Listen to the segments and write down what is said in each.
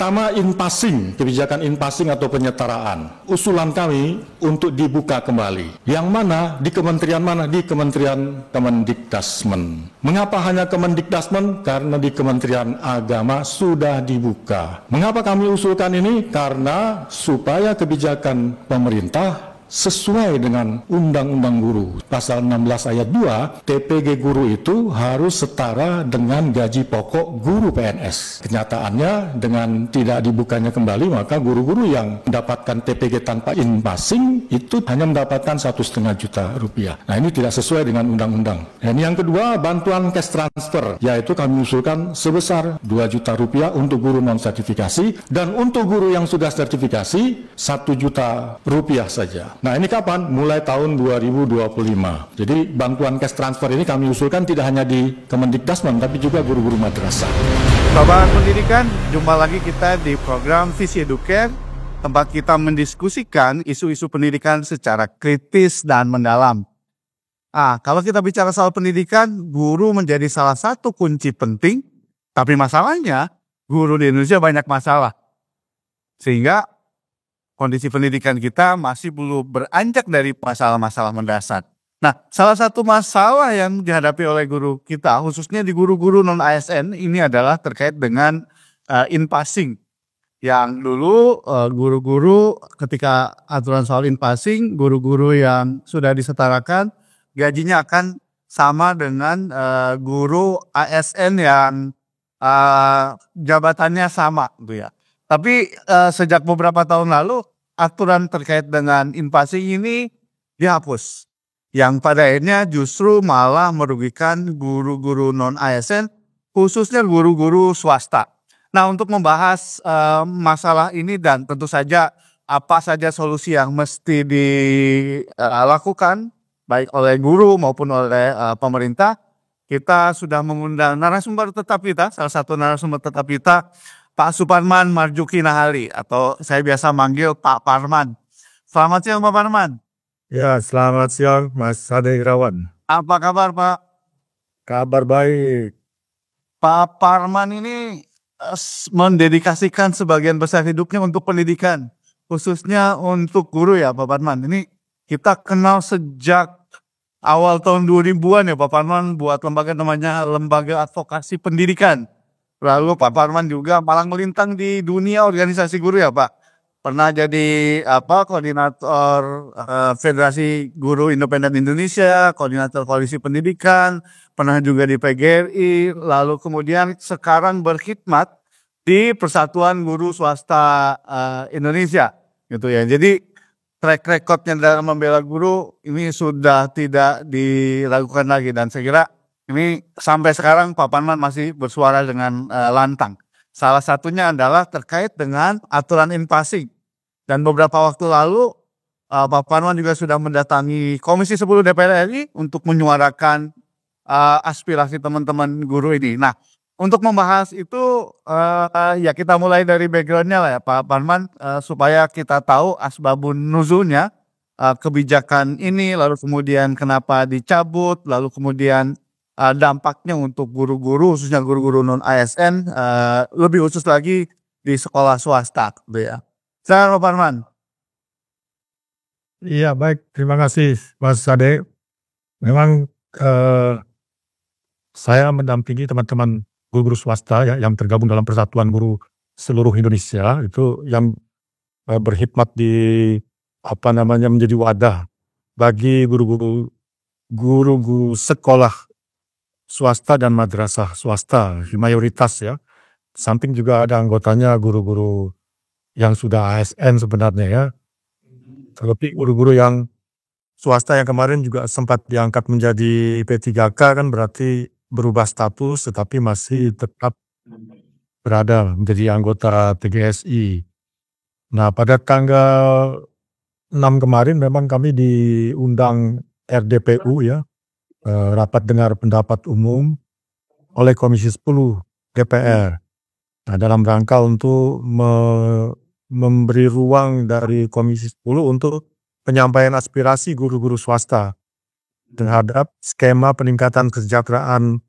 Pertama, in-passing, kebijakan in-passing atau penyetaraan. Usulan kami untuk dibuka kembali. Yang mana, di kementerian mana? Di Kementerian Kemendikdasmen. Mengapa hanya Kemendikdasmen? Karena di Kementerian Agama sudah dibuka. Mengapa kami usulkan ini? Karena supaya kebijakan pemerintah sesuai dengan Undang-Undang Guru. Pasal 16 ayat 2, TPG guru itu harus setara dengan gaji pokok guru PNS. Kenyataannya dengan tidak dibukanya kembali, maka guru-guru yang mendapatkan TPG tanpa in-passing itu hanya mendapatkan 1,5 juta rupiah. Nah, ini tidak sesuai dengan undang-undang. Dan yang kedua, bantuan cash transfer, yaitu kami usulkan sebesar 2 juta rupiah untuk guru non-sertifikasi, dan untuk guru yang sudah sertifikasi 1 juta rupiah saja. Nah, ini kapan? Mulai tahun 2025. Jadi bantuan cash transfer ini kami usulkan tidak hanya di Kemendikdasmen, tapi juga guru-guru madrasah. Sobat Pendidikan, jumpa lagi kita di program Visi Educare, tempat kita mendiskusikan isu-isu pendidikan secara kritis dan mendalam. Kalau kita bicara soal pendidikan, guru menjadi salah satu kunci penting, tapi masalahnya guru di Indonesia banyak masalah. Sehingga kondisi pendidikan kita masih belum beranjak dari masalah-masalah mendasar. Nah, salah satu masalah yang dihadapi oleh guru kita, khususnya di guru-guru non-ASN, ini adalah terkait dengan in-passing. Yang dulu guru-guru ketika aturan soal in-passing, guru-guru yang sudah disetarakan, gajinya akan sama dengan guru ASN yang jabatannya sama, gitu ya. Tapi sejak beberapa tahun lalu, aturan terkait dengan in-passing ini dihapus. Yang pada akhirnya justru malah merugikan guru-guru non-ASN, khususnya guru-guru swasta. Nah, untuk membahas masalah ini dan tentu saja apa saja solusi yang mesti dilakukan, baik oleh guru maupun oleh pemerintah, kita sudah mengundang narasumber tetap kita, salah satu narasumber tetap kita, Pak Suparman Marjuki Nahali, atau saya biasa manggil Pak Parman. Selamat siang Pak Parman. Ya, selamat siang Mas Sade Irawan. Apa kabar Pak? Kabar baik. Pak Parman ini mendedikasikan sebagian besar hidupnya untuk pendidikan, khususnya untuk guru ya Pak Parman. Ini kita kenal sejak awal tahun 2000-an ya Pak Parman, buat lembaga namanya Lembaga Advokasi Pendidikan. Lalu Pak Parman juga malang melintang di dunia organisasi guru ya Pak. Pernah jadi koordinator Federasi Guru Independen Indonesia, koordinator Koalisi Pendidikan, pernah juga di PGRI, lalu kemudian sekarang berkhidmat di Persatuan Guru Swasta Indonesia, gitu ya. Jadi track recordnya dalam membela guru ini sudah tidak dilakukan lagi, dan saya kira ini sampai sekarang Pak Parman masih bersuara dengan lantang. Salah satunya adalah terkait dengan aturan in-passing. Dan beberapa waktu lalu Pak Parman juga sudah mendatangi Komisi 10 DPR RI untuk menyuarakan aspirasi teman-teman guru ini. Nah, untuk membahas itu ya kita mulai dari backgroundnya lah ya Pak Parman, supaya kita tahu asbabun nuzulnya kebijakan ini, lalu kemudian kenapa dicabut, lalu kemudian dampaknya untuk guru-guru, khususnya guru-guru non-ASN, lebih khusus lagi di sekolah swasta, gitu ya. Silakan Pak Parman. Iya, baik, terima kasih Mas Sade. Memang saya mendampingi teman-teman guru-guru swasta ya, yang tergabung dalam Persatuan Guru seluruh Indonesia, itu yang berkhidmat di menjadi wadah bagi guru-guru sekolah swasta dan madrasah swasta, mayoritas ya. Samping juga ada anggotanya guru-guru yang sudah ASN sebenarnya ya. Terlebih guru-guru yang swasta yang kemarin juga sempat diangkat menjadi P3K, kan berarti berubah status tetapi masih tetap berada menjadi anggota TGSI. Nah, pada tanggal 6 kemarin memang kami diundang RDPU ya, rapat dengar pendapat umum oleh Komisi 10 DPR. Nah, dalam rangka untuk memberi ruang dari Komisi 10 untuk penyampaian aspirasi guru-guru swasta terhadap skema peningkatan kesejahteraan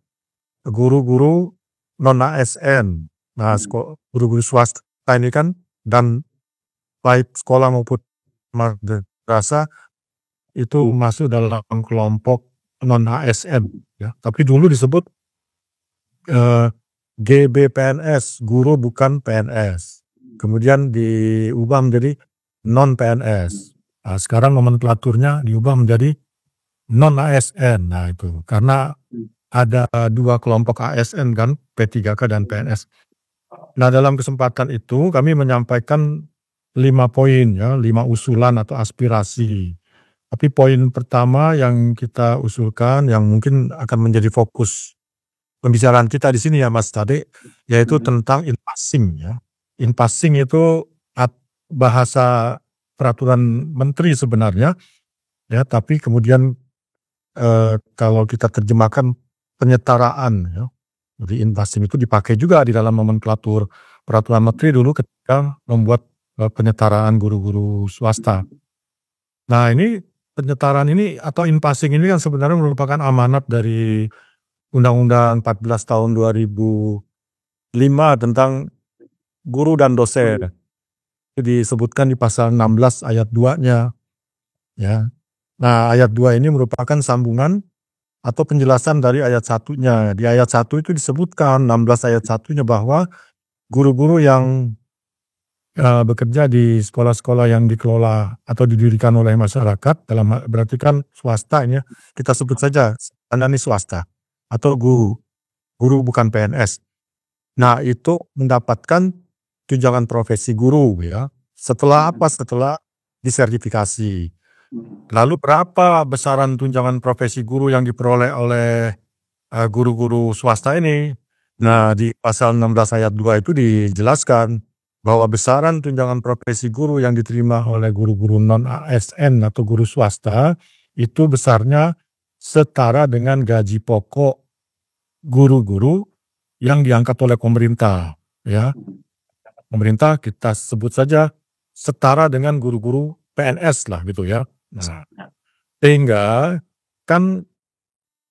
guru-guru non-ASN. Nah, guru-guru swasta ini kan, dan baik sekolah maupun madrasah itu masuk dalam kelompok non ASN ya. Tapi dulu disebut GBPNS, guru bukan PNS. Kemudian diubah menjadi non PNS. Nah, sekarang nomenklaturnya diubah menjadi non ASN. Nah itu karena ada dua kelompok ASN kan, P3K dan PNS. Nah dalam kesempatan itu kami menyampaikan 5 poin ya, 5 usulan atau aspirasi. Tapi poin pertama yang kita usulkan yang mungkin akan menjadi fokus pembicaraan kita di sini ya Mas Tade, yaitu tentang in-passing ya. In-passing itu bahasa peraturan menteri sebenarnya ya, tapi kemudian kalau kita terjemahkan penyetaraan ya. Jadi in-passing itu dipakai juga di dalam nomenklatur peraturan menteri dulu ketika membuat penyetaraan guru-guru swasta. Nah ini penyetaraan ini atau in-passing ini kan sebenarnya merupakan amanat dari Undang-Undang 14 tahun 2005 tentang guru dan dosen. Itu disebutkan di pasal 16 ayat 2-nya. Ya. Nah ayat 2 ini merupakan sambungan atau penjelasan dari ayat 1-nya. Di ayat 1 itu disebutkan 16 ayat 1-nya bahwa guru-guru yang bekerja di sekolah-sekolah yang dikelola atau didirikan oleh masyarakat, berarti kan swasta ini ya, kita sebut saja ini swasta atau guru bukan PNS. Nah itu mendapatkan tunjangan profesi guru ya. Setelah apa? Setelah disertifikasi. Lalu berapa besaran tunjangan profesi guru yang diperoleh oleh guru-guru swasta ini? Nah di pasal 16 ayat 2 itu dijelaskan bahwa besaran tunjangan profesi guru yang diterima oleh guru-guru non-ASN atau guru swasta itu besarnya setara dengan gaji pokok guru-guru yang diangkat oleh pemerintah. Ya, pemerintah kita sebut saja setara dengan guru-guru PNS lah gitu ya. Nah, sehingga kan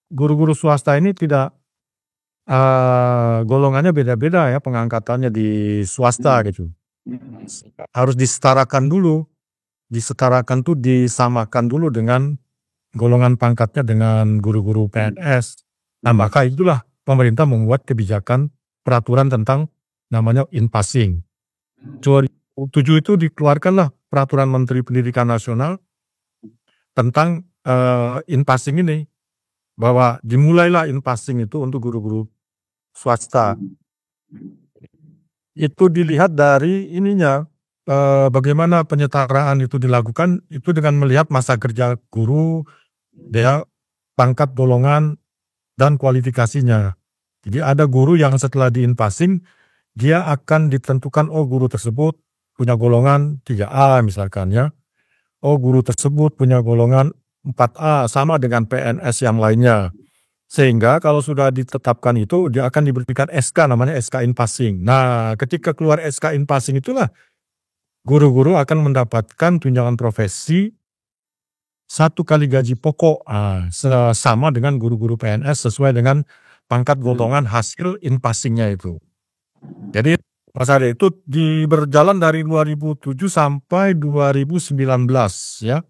guru-guru swasta ini tidak golongannya beda-beda ya pengangkatannya di swasta gitu. Harus disetarakan dulu. Disetarakan tuh disamakan dulu dengan golongan pangkatnya dengan guru-guru PNS. Nah maka itulah pemerintah membuat kebijakan peraturan tentang namanya in-passing. 2007 itu dikeluarkanlah peraturan Menteri Pendidikan Nasional tentang in-passing ini. Bahwa dimulailah in-passing itu untuk guru-guru swasta. Itu dilihat dari ininya, bagaimana penyetaraan itu dilakukan, itu dengan melihat masa kerja guru, dia pangkat golongan, dan kualifikasinya. Jadi ada guru yang setelah di-in-passing, dia akan ditentukan, oh guru tersebut punya golongan 3A misalkan ya. Oh guru tersebut punya golongan 4A sama dengan PNS yang lainnya. Sehingga kalau sudah ditetapkan itu dia akan diberikan SK namanya SK in-passing. Nah, ketika keluar SK in-passing itulah guru-guru akan mendapatkan tunjangan profesi 1 kali gaji pokok sama dengan guru-guru PNS sesuai dengan pangkat golongan hasil in-passingnya itu. Jadi masa itu berjalan dari 2007 sampai 2019 ya.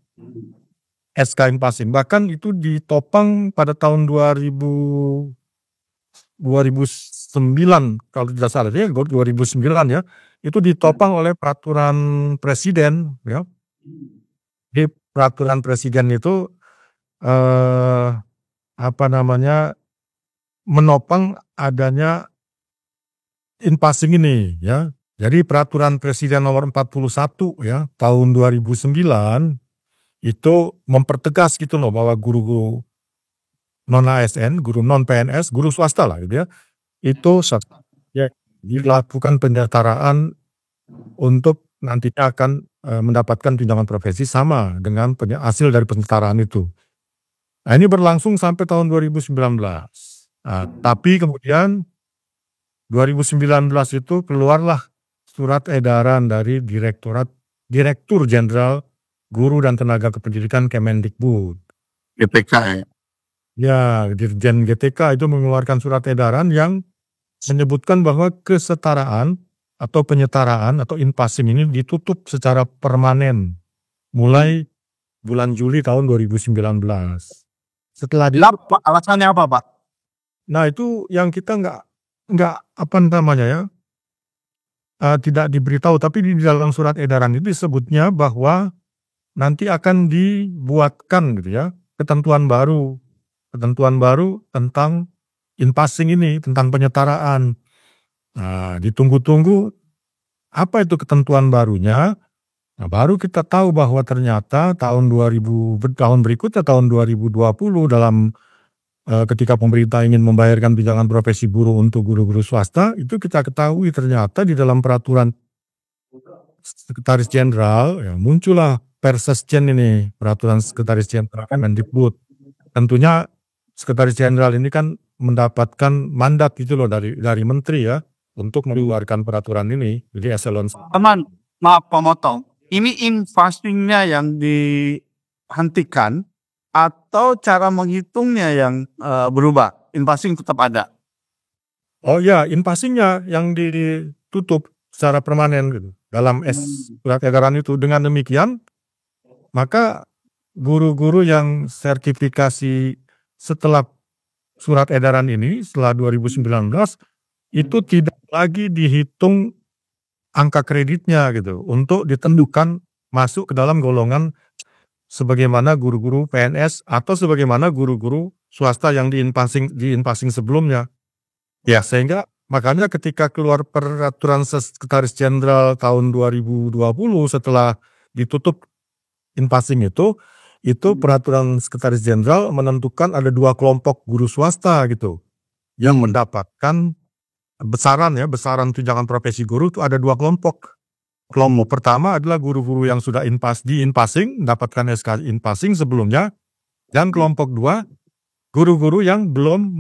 SK in-passing. Bahkan itu ditopang pada tahun 2009 kalau tidak salah ya, 2009 ya. Itu ditopang oleh peraturan presiden ya. Di peraturan presiden itu menopang adanya in-passing ini ya. Jadi peraturan presiden nomor 41 ya tahun 2009 itu mempertegas gitu loh bahwa guru-guru non-ASN, guru non-PNS, guru swasta lah gitu ya, itu ya, dilakukan penyetaraan untuk nantinya akan mendapatkan tunjangan profesi sama dengan hasil dari penyetaraan itu. Nah ini berlangsung sampai tahun 2019. Tapi kemudian 2019 itu keluarlah surat edaran dari Direktur Jenderal Guru dan Tenaga Kependidikan Kemendikbud. GTK ya? Ya, Dirjen GTK itu mengeluarkan surat edaran yang menyebutkan bahwa kesetaraan atau penyetaraan atau in-passing ini ditutup secara permanen mulai bulan Juli tahun 2019. Setelah Alasannya apa, Pak? nah itu yang kita nggak apa namanya ya, tidak diberitahu, tapi di dalam surat edaran itu disebutnya bahwa nanti akan dibuatkan gitu ya ketentuan baru tentang in-passing ini, tentang penyetaraan. Nah, ditunggu-tunggu apa itu ketentuan barunya. Nah, baru kita tahu bahwa ternyata tahun berikutnya tahun 2020 dalam ketika pemerintah ingin membayarkan tunjangan profesi guru untuk guru-guru swasta, itu kita ketahui ternyata di dalam peraturan Sekretaris Jenderal ya, muncullah Persesjen ini, peraturan Sekretaris Jenderal Kemendikbud. Tentunya Sekretaris Jenderal ini kan mendapatkan mandat gitu loh dari menteri ya untuk mengeluarkan peraturan ini. Jadi eselon Teman, maaf pomotong. Ini in-passing-nya yang dihentikan atau cara menghitungnya yang berubah? In-passing tetap ada. Oh ya, in-passing-nya yang ditutup secara permanen gitu dalam surat edaran itu. Dengan demikian, maka guru-guru yang sertifikasi setelah surat edaran ini, setelah 2019, itu tidak lagi dihitung angka kreditnya gitu untuk ditentukan masuk ke dalam golongan sebagaimana guru-guru PNS atau sebagaimana guru-guru swasta yang di-in-passing sebelumnya. Ya, sehingga makanya ketika keluar peraturan Sekretaris Jenderal tahun 2020 setelah ditutup in-passing itu peraturan Sekretaris Jenderal menentukan ada 2 kelompok guru swasta gitu yang mendapatkan besaran tunjangan profesi guru itu ada 2 kelompok. Kelompok pertama adalah guru-guru yang sudah in-passing, mendapatkan SK in-passing sebelumnya, dan kelompok 2 guru-guru yang belum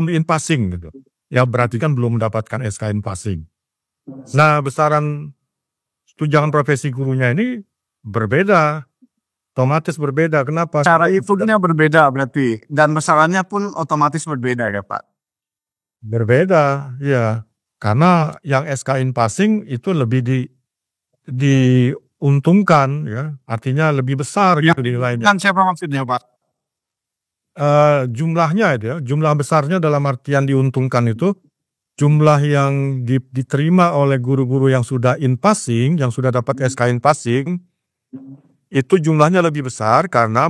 in-passing gitu. Ya berarti kan belum mendapatkan SK in-passing. Nah, besaran tunjangan profesi gurunya ini berbeda. Otomatis berbeda. Kenapa? Cara hitungnya berbeda berarti. Dan besarannya pun otomatis berbeda ya, Pak? Berbeda, ya. Karena yang SK in-passing itu lebih diuntungkan, ya. Artinya lebih besar gitu nilainya. Kan siapa maksudnya, Pak? Jumlahnya itu ya, jumlah besarnya dalam artian diuntungkan itu, jumlah yang diterima oleh guru-guru yang sudah in-passing, yang sudah dapat SK in-passing, itu jumlahnya lebih besar karena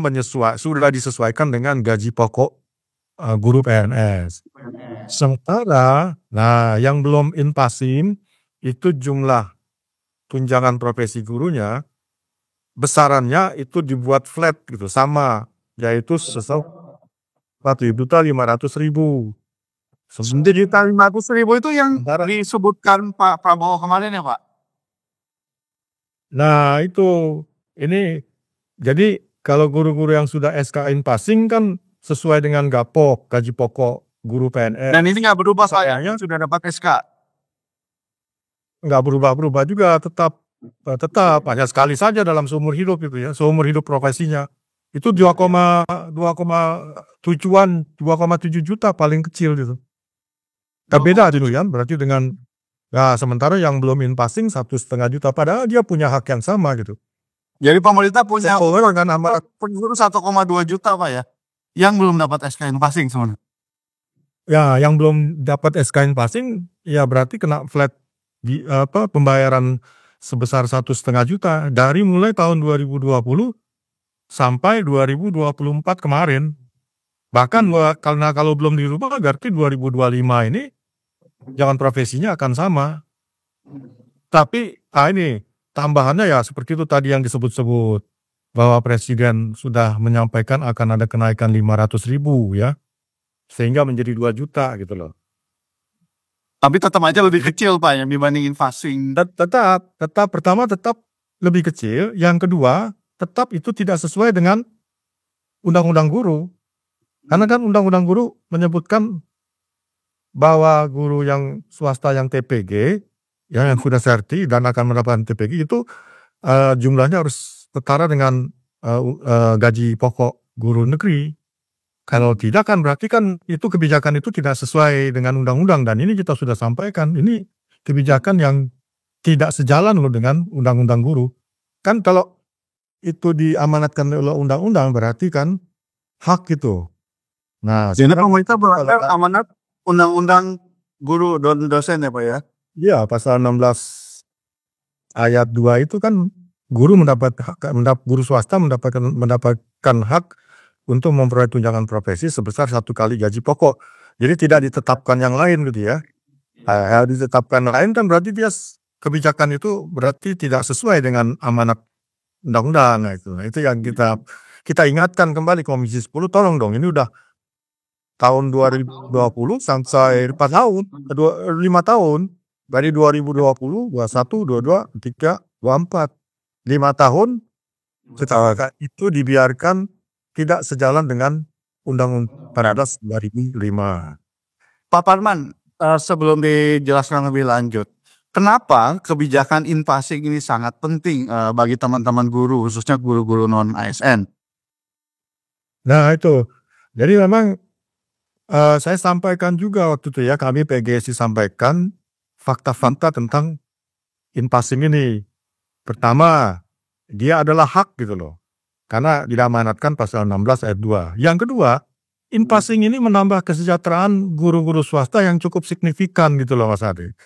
sudah disesuaikan dengan gaji pokok guru PNS. Sementara, yang belum in-passing itu jumlah tunjangan profesi gurunya besarannya itu dibuat flat gitu, sama, yaitu 1.500.000. 1.500.000 itu yang disebutkan Pak Prabowo kemarin ya, Pak? Nah itu, ini jadi kalau guru-guru yang sudah SK in-passing kan sesuai dengan GAPOK, gaji pokok guru PNS. Dan ini nggak berubah sayangnya sudah dapat SK. Nggak berubah-berubah juga, tetap hanya sekali saja dalam seumur hidup itu ya, seumur hidup profesinya. Itu 2,7 juta paling kecil gitu. Beda gitu kan, berarti dengan sementara yang belum in-passing 1,5 juta, padahal dia punya hak yang sama gitu. Jadi pemerintah punya kan guru 1,2 juta Pak ya, yang belum dapat SK in-passing sebenarnya. Ya, yang belum dapat SK in-passing ya berarti kena flat pembayaran sebesar 1,5 juta dari mulai tahun 2020 sampai 2024 kemarin. Bahkan karena kalau belum dirubah berarti 2025 ini jangan profesinya akan sama. Tapi ini tambahannya ya seperti itu tadi yang disebut-sebut bahwa Presiden sudah menyampaikan akan ada kenaikan 500.000 ya, sehingga menjadi 2 juta gitu loh. Tapi tetap aja lebih kecil Pak yang dibanding in-passing. Tetap pertama tetap lebih kecil, yang kedua tetap itu tidak sesuai dengan Undang-Undang Guru. Karena kan Undang-Undang Guru menyebutkan bahwa guru yang swasta yang TPG yang sudah serti dan akan mendapatkan TPG itu jumlahnya harus setara dengan gaji pokok guru negeri. Kalau tidak kan berarti kan itu kebijakan itu tidak sesuai dengan undang-undang, dan ini kita sudah sampaikan. Ini kebijakan yang tidak sejalan loh dengan undang-undang guru. Kan kalau itu diamanatkan oleh undang-undang berarti kan hak itu. Nah, Jadi sekarang pemerintah melanggar amanat undang-undang guru dan dosen ya Pak ya? ya pasal 16 ayat 2 itu kan guru guru swasta mendapatkan hak untuk memperoleh tunjangan profesi sebesar 1 kali gaji pokok. Jadi tidak ditetapkan yang lain gitu ya. Yang ditetapkan lain kan berarti kebijakan itu berarti tidak sesuai dengan amanat undang-undang. Nah, itu yang kita ingatkan kembali Komisi 10, tolong dong, ini udah tahun 2020 sampai 4 tahun, 5 tahun. Dari 2020, 21, 22, 23, 24. 5 tahun itu dibiarkan tidak sejalan dengan Undang-Undang 2005. Pak Parman, sebelum dijelaskan lebih lanjut, kenapa kebijakan in-passing ini sangat penting bagi teman-teman guru, khususnya guru-guru non-ASN? Nah itu, jadi memang saya sampaikan juga waktu itu ya, kami PGSI sampaikan fakta-fakta tentang in-passing ini. Pertama, dia adalah hak gitu loh, karena diamanatkan pasal 16 ayat 2. Yang kedua, in-passing ini menambah kesejahteraan guru-guru swasta yang cukup signifikan gitu loh Mas Ade.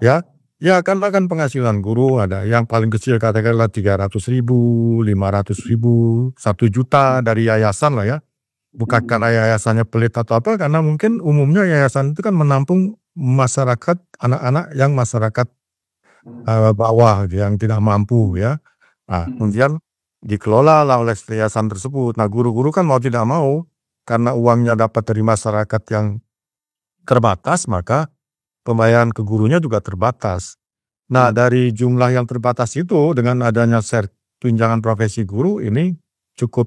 Ya, karena kan penghasilan guru ada yang paling kecil katakanlah 300.000, 500.000, 1 juta dari yayasan lah ya. Bukan karena yayasannya pelit atau apa, karena mungkin umumnya yayasan itu kan menampung masyarakat, anak-anak yang masyarakat bawah yang tidak mampu ya. Nah, kemudian dikelola lah oleh yayasan tersebut. Nah, guru-guru kan mau tidak mau, karena uangnya dapat dari masyarakat yang terbatas, maka pembayaran ke gurunya juga terbatas. Nah, dari jumlah yang terbatas itu, dengan adanya tunjangan profesi guru ini cukup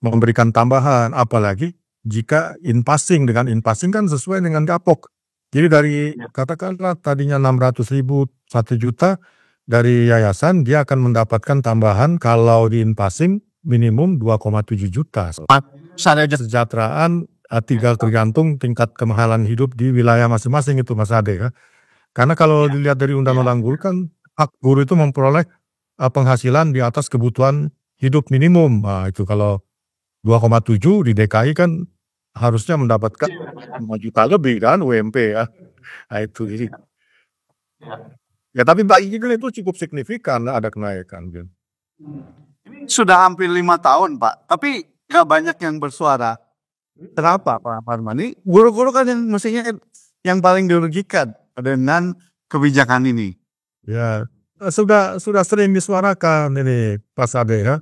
memberikan tambahan, apalagi jika in-passing. Dengan in-passing kan sesuai dengan gapok. Jadi dari katakanlah tadinya 600.000, 1 juta dari yayasan, dia akan mendapatkan tambahan kalau di in-passing minimum 2,7 juta. Kesejahteraan tinggal tergantung tingkat kemahalan hidup di wilayah masing-masing itu Mas Ade ya. Karena kalau dilihat dari undang-undang guru kan hak guru itu memperoleh penghasilan di atas kebutuhan hidup minimum. Nah, itu kalau 2,7 di DKI kan harusnya mendapatkan 5 juta lebih kan UMP ya. Nah itu jadi. Ya tapi bagi kita itu cukup signifikan ada kenaikan. Sudah hampir 5 tahun Pak, tapi gak banyak yang bersuara. Kenapa Pak Parman? Ini guru-guru kan yang mestinya yang paling dirugikan dengan kebijakan ini. Ya, sudah sering disuarakan ini Pak Ade ya.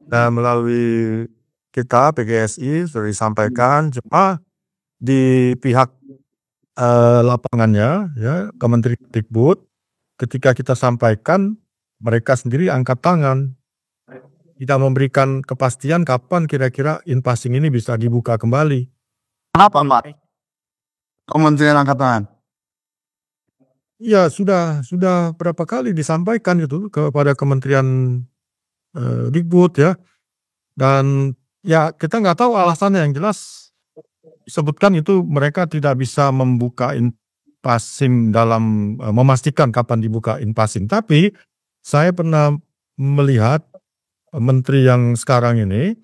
Dan melalui kita PGSI sudah disampaikan, cuma di pihak lapangannya ya Kementerian Dikbud, ketika kita sampaikan mereka sendiri angkat tangan, tidak memberikan kepastian kapan kira-kira in-passing ini bisa dibuka kembali. Kenapa Pak? Kementerian angkat tangan? Ya sudah berapa kali disampaikan itu kepada Kementerian Dikbud ya, dan ya kita nggak tahu alasannya. Yang jelas disebutkan itu mereka tidak bisa membuka in-passing dalam memastikan kapan dibuka in-passing. Tapi saya pernah melihat menteri yang sekarang ini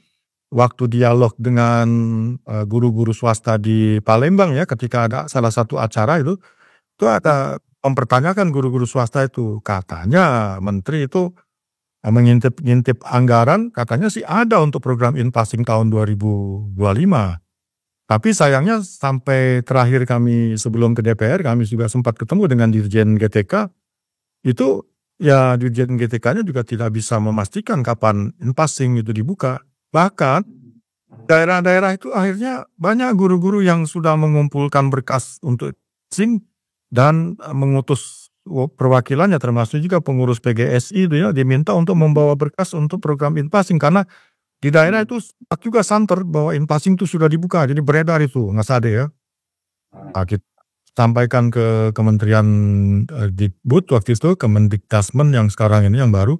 waktu dialog dengan guru-guru swasta di Palembang ya, ketika ada salah satu acara itu ada mempertanyakan guru-guru swasta itu, katanya menteri itu mengintip anggaran, katanya sih ada untuk program in-passing tahun 2025. Tapi sayangnya sampai terakhir kami sebelum ke DPR, kami juga sempat ketemu dengan Dirjen GTK, itu ya Dirjen GTK-nya juga tidak bisa memastikan kapan in-passing itu dibuka. Bahkan daerah-daerah itu akhirnya banyak guru-guru yang sudah mengumpulkan berkas untuk in-passing dan mengutus perwakilannya, termasuk juga pengurus PGSI itu ya, diminta untuk membawa berkas untuk program in-passing, karena di daerah itu juga santer bahwa in-passing itu sudah dibuka, jadi beredar itu Mas Ade ya. Nah, kita sampaikan ke Kementerian Dikbud waktu itu, Kemendikdasmen yang sekarang ini yang baru,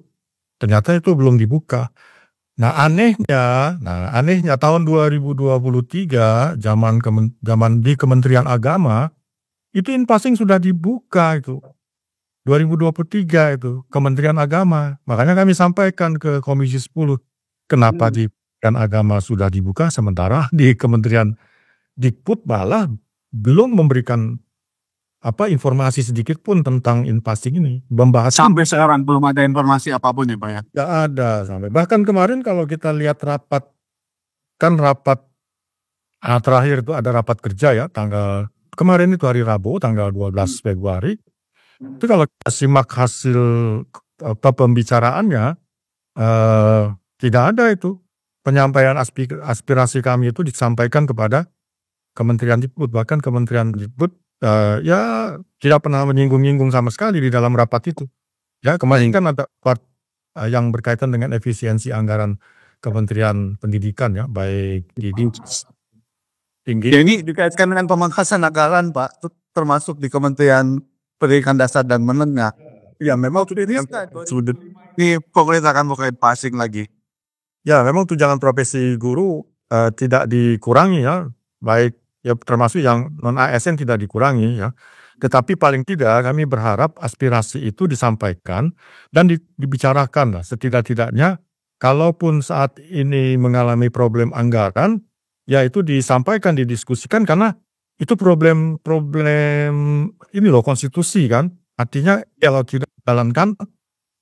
ternyata itu belum dibuka. Nah anehnya tahun 2023 zaman di Kementerian Agama Itu in-passing sudah dibuka itu 2023 itu Kementerian Agama. Makanya kami sampaikan ke Komisi 10, kenapa di Kementerian Agama sudah dibuka sementara di Kementerian Dikbud malah belum memberikan informasi sedikit pun tentang in-passing ini. Membahas Sampai sekarang belum ada informasi apapun ya Pak ya? tidak ada sampai. Bahkan kemarin kalau kita lihat rapat terakhir itu ada rapat kerja ya kemarin itu hari Rabu tanggal 12 Februari. Itu kalau kita simak hasil pembicaraannya tidak ada itu penyampaian aspirasi kami itu disampaikan kepada Kementerian Dikbud. Bahkan Kementerian Dikbud ya tidak pernah menyinggung-nyinggung sama sekali di dalam rapat itu. Ya kemarin kan ada part yang berkaitan dengan efisiensi anggaran Kementerian Pendidikan ya, baik di tinggi. Ya, ini dikaitkan dengan pemangkasan anggaran Pak, termasuk di Kementerian Pendidikan Dasar dan Menengah. Ya memang sudah Ini pemerintah akan buka in-passing lagi. ya memang tunjangan profesi guru tidak dikurangi ya, baik ya termasuk yang non ASN tidak dikurangi ya. Tetapi paling tidak kami berharap aspirasi itu disampaikan dan dibicarakan lah setidak-tidaknya. Kalaupun saat ini mengalami problem anggaran, ya itu disampaikan, didiskusikan karena itu problem ini loh konstitusi kan. Artinya kalau tidak dijalankan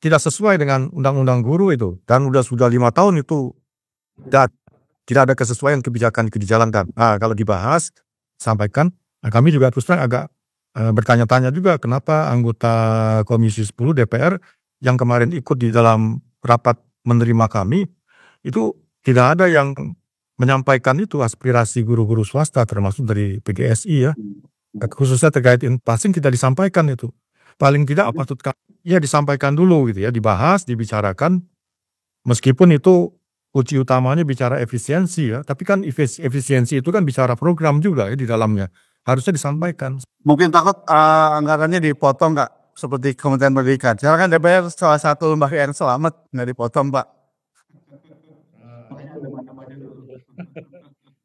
tidak sesuai dengan undang-undang guru itu dan sudah 5 tahun itu tidak ada kesesuaian kebijakan itu dijalankan. Nah, kalau dibahas sampaikan. Nah, kami juga terus terang agak bertanya-tanya juga kenapa anggota Komisi 10 DPR yang kemarin ikut di dalam rapat menerima kami itu tidak ada yang menyampaikan itu aspirasi guru-guru swasta termasuk dari PGSI ya, khususnya terkait in-passing tidak disampaikan itu. Paling tidak patut ya disampaikan dulu gitu ya, dibahas, dibicarakan, meskipun itu kunci utamanya bicara efisiensi ya, tapi kan efisiensi itu kan bicara program juga ya di dalamnya, harusnya disampaikan. Mungkin takut anggarannya dipotong nggak? Seperti Kementerian Pendidikan. Sekarang kan DPR salah satu lembaga yang selamat nggak dipotong Pak.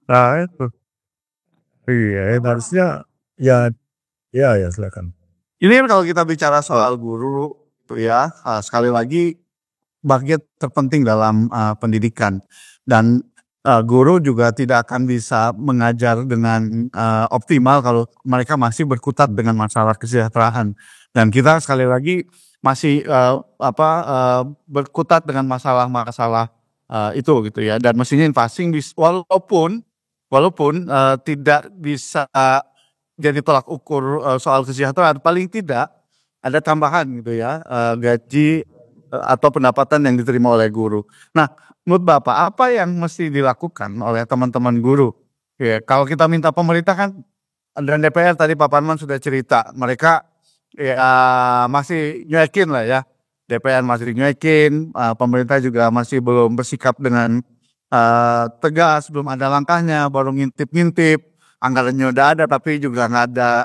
Nah itu. Iya, harusnya ya silakan. Ini kan kalau kita bicara soal guru itu ya, sekali lagi bagian terpenting dalam pendidikan dan guru juga tidak akan bisa mengajar dengan optimal kalau mereka masih berkutat dengan masalah kesejahteraan. Dan kita sekali lagi masih berkutat dengan masalah-masalah itu gitu ya. Dan mestinya in-passing walaupun tidak bisa jadi tolak ukur soal kesejahteraan, paling tidak ada tambahan gitu ya, gaji atau pendapatan yang diterima oleh guru. Nah, menurut Bapak apa yang mesti dilakukan oleh teman-teman guru? Ya, kalau kita minta pemerintah kan dan DPR tadi Pak Parman sudah cerita, mereka ya masih nyuekin lah ya. DPR masih nyuekin, pemerintah juga masih belum bersikap dengan tegas, belum ada langkahnya, baru ngintip-ngintip, anggarannya udah ada tapi juga nggak ada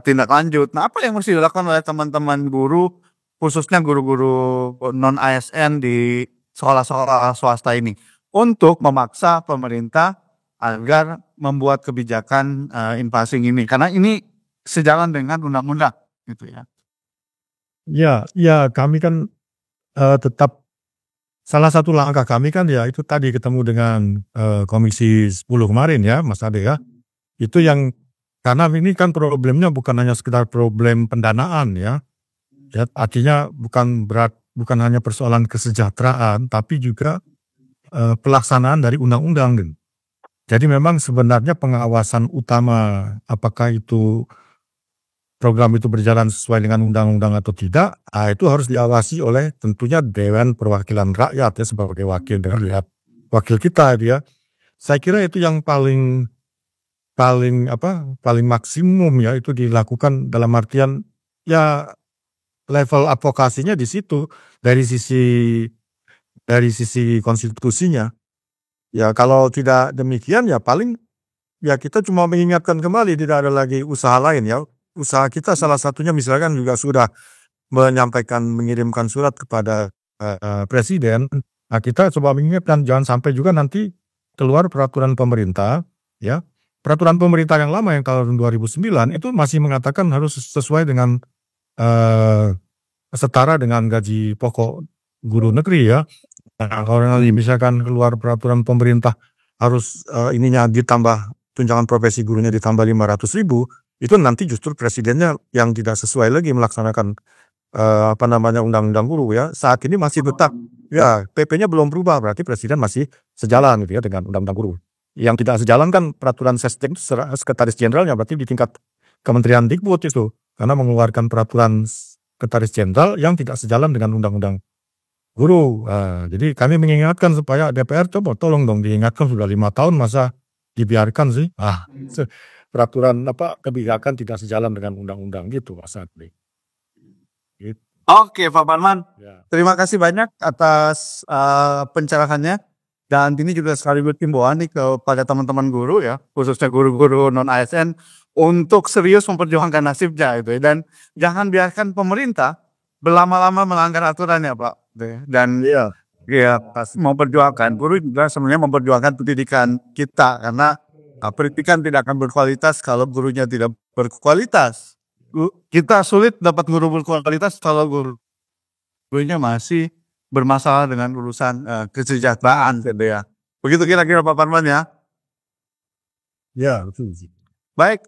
tindak lanjut. Nah, apa yang mesti dilakukan oleh teman-teman guru, khususnya guru-guru non ASN di sekolah-sekolah swasta ini untuk memaksa pemerintah agar membuat kebijakan in-passing ini, karena ini sejalan dengan undang-undang gitu ya. Ya kami kan tetap salah satu langkah kami kan ya itu tadi ketemu dengan Komisi 10 kemarin ya Mas Ade ya. Itu yang karena ini kan problemnya bukan hanya sekedar problem pendanaan ya. Ya artinya bukan hanya persoalan kesejahteraan tapi juga pelaksanaan dari undang-undang gitu. Jadi memang sebenarnya pengawasan utama apakah itu program itu berjalan sesuai dengan undang-undang atau tidak, itu harus diawasi oleh tentunya Dewan Perwakilan Rakyat ya sebagai wakil kita ya. Saya kira itu yang paling maksimum ya itu dilakukan dalam artian ya level advokasinya di situ dari sisi konstitusinya. Ya kalau tidak demikian ya paling ya kita cuma mengingatkan kembali tidak ada lagi usaha lain ya. Usaha kita salah satunya misalkan juga sudah mengirimkan surat kepada Presiden. Nah kita coba mengingatkan jangan sampai juga nanti keluar peraturan pemerintah ya peraturan pemerintah yang lama yang tahun 2009 itu masih mengatakan harus sesuai dengan setara dengan gaji pokok guru negeri ya. Nah, kalau nanti misalkan keluar peraturan pemerintah harus ininya ditambah tunjangan profesi gurunya ditambah 500.000, itu nanti justru presidennya yang tidak sesuai lagi melaksanakan undang-undang guru ya. Saat ini masih tetap ya PP-nya belum berubah, berarti presiden masih sejalan gitu ya dengan undang-undang guru. Yang tidak sejalan kan peraturan Sesdek sekretaris jenderalnya, berarti di tingkat Kementerian Dikbud itu karena mengeluarkan peraturan sekretaris jenderal yang tidak sejalan dengan undang-undang guru. Jadi kami mengingatkan supaya DPR coba tolong dong diingatkan, sudah 5 tahun masa dibiarkan sih. Peraturan kebijakan tidak sejalan dengan undang-undang gitu Pak Sadli. Gitu. Oke Pak Parman, Ya. terima kasih banyak atas pencerahannya. Dan ini juga sekaligus himbauan nih kepada teman-teman guru ya, khususnya guru-guru non-ASN untuk serius memperjuangkan nasibnya itu ya. Dan jangan biarkan pemerintah berlama-lama melanggar aturan ya Pak. Dan ya pas memperjuangkan guru juga sebenarnya memperjuangkan pendidikan kita, karena pendidikan tidak akan berkualitas kalau gurunya tidak berkualitas. Kita sulit dapat guru berkualitas kalau gurunya masih bermasalah dengan urusan kesejahteraan gitu ya. Begitu kira-kira Pak Parman ya. Ya, betul sih. Baik,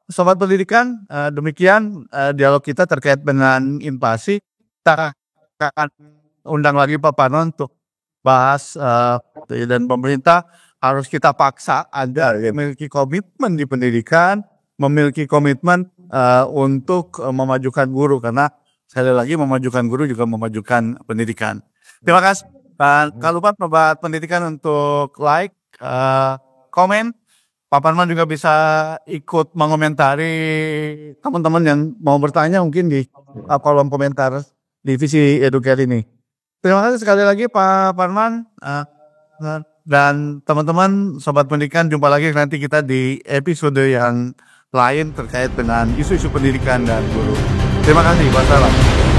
Sobat Pendidikan, demikian dialog kita terkait dengan INPASI. Kita akan undang lagi Pak Parman untuk bahas dan pemerintah harus kita paksa Anda memiliki komitmen di pendidikan, memiliki komitmen untuk memajukan guru, karena sekali lagi memajukan guru juga memajukan pendidikan. Terima kasih. Dan jangan lupa Sobat Pendidikan untuk like, komen. Pak Parman juga bisa ikut mengomentari teman-teman yang mau bertanya mungkin di kolom komentar divisi Educare ini. Terima kasih sekali lagi Pak Parman. Dan teman-teman Sobat Pendidikan, jumpa lagi nanti kita di episode yang lain terkait dengan isu-isu pendidikan dan guru. Terima kasih. Wassalam.